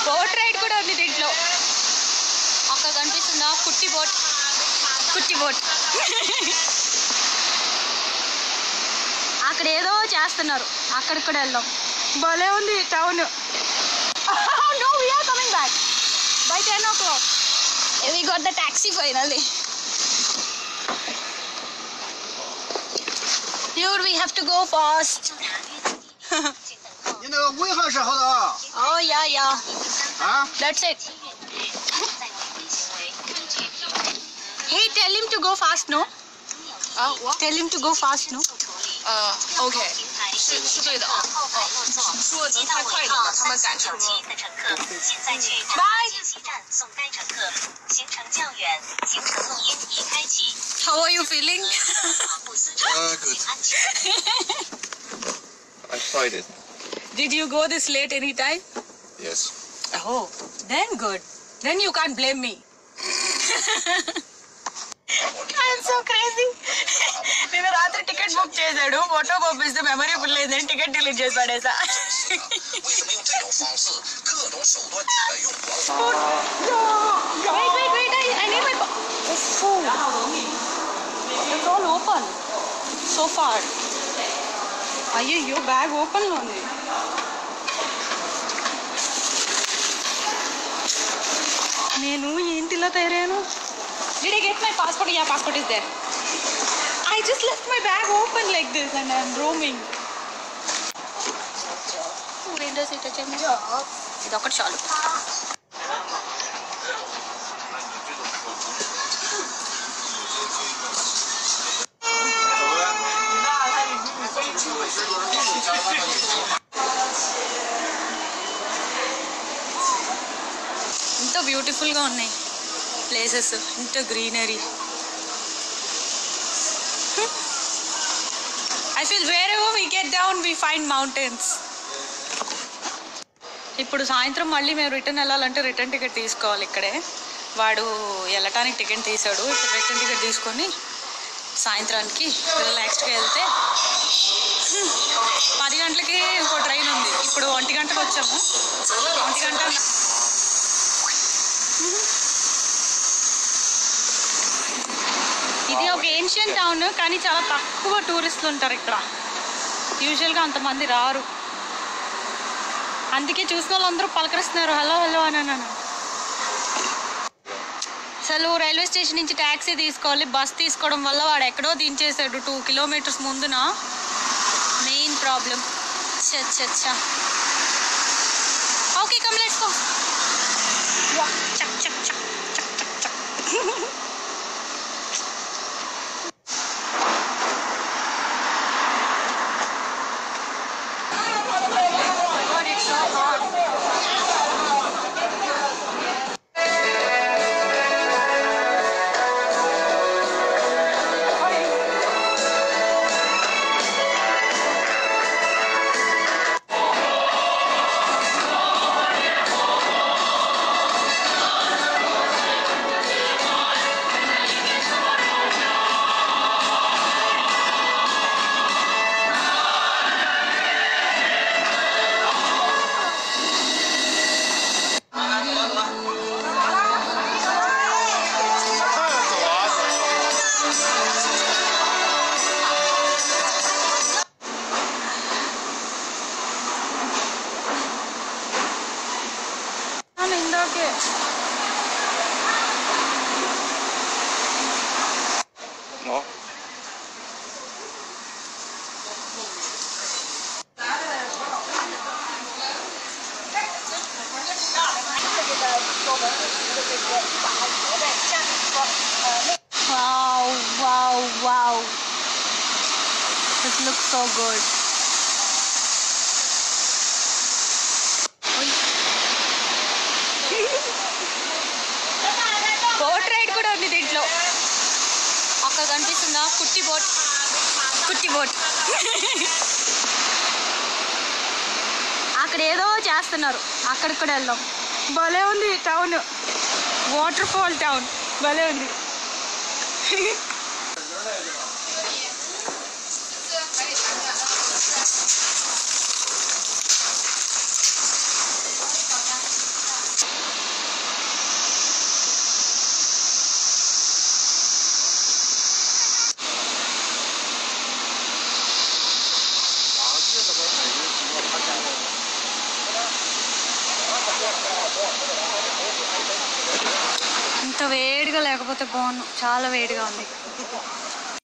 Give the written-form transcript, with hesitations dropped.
Boat ride కూడా ఉంది దీంట్లో. అక్కడ కనిపిస్తుందా కుట్టి బోట్, కుట్టి బోట్. అక్కడ ఏదో చేస్తున్నారు, అక్కడికి కూడా వెళ్దాం. భలే ఉంది town. No, we are coming back by 10 o'clock. We got the taxi finally. Dude, we have to go fast. 你那个尾号是好多啊？ Oh yeah, yeah. 啊？ That's it. Hey, tell him to go fast, no? what? Tell him to go fast, no? OK， 是对的啊。如果能太快一点，他们赶车。Bye. How are you feeling? Good. I tried it. Did you go this late anytime? Yes. Oh, then good. Then you can't blame me. I'm so crazy. నేను రాత్రి ticket book చేశాడు, photo పంపిస్తే memory లేదని ticket delete చేసి పడేసా. Wait, I need my phone. It's all open so far. అయ్యో bag open లో ఉంది. నేను ఏంటిలా తయారాను? Did I get my passport? Yeah, passport is there. I just left my bag open like this and I'm roaming. Window seat వచ్చేయండి. ఇది ఒకటి చాలు. ఇంత బ్యూటిఫుల్గా ఉన్నాయి ప్లేసెస్, ఇంత greenery. I feel wherever we get down we find mountains. ఇప్పుడు సాయంత్రం మళ్ళీ మేము రిటర్న్ వెళ్ళాలంటే రిటర్న్ టికెట్ తీసుకోవాలి. ఇక్కడే వాడు వెళ్ళటానికి టికెట్ తీసాడు. ఇప్పుడు రిటర్న్ టికెట్ తీసుకొని సాయంత్రానికి రిలాక్స్డ్గా వెళ్తే 10 గంటలకి ఇంకో ట్రైన్ ఉంది. ఇప్పుడు 1 గంటకు వచ్చాము. 1 గంట ఇది ఒక ఏన్షియన్ టౌన్, కానీ చాలా తక్కువ టూరిస్టులు ఉంటారు ఇక్కడ. యూజువల్గా అంతమంది రారు. అందుకే చూసిన వాళ్ళందరూ పలకరిస్తున్నారు హలో హలో అని అన్నాను. అసలు రైల్వే స్టేషన్ నుంచి ట్యాక్సీ తీసుకోవాలి, బస్ తీసుకోవడం వల్ల వాడు ఎక్కడో దించేసాడు 2 కిలోమీటర్స్ ముందున. Main problem. చచ్చా ఓకే కమ్ లెట్స్ గో. చక్ చక్ చక్ చక్ చక్ చక్. No. Wow. This looks so good. Boat ride కూడా ఉంది దీంట్లో. అక్కడ కనిపిస్తుందా కుట్టి బోట్, కుట్టి బోట్. అక్కడ ఏదో చేస్తున్నారు, అక్కడికి కూడా వెళ్దాం. భలే ఉంది టౌన్, వాటర్ ఫాల్ టౌన్ భలే ఉంది. ఇంత వేడిగా లేకపోతే బాగుండు, చాలా వేడిగా ఉంది.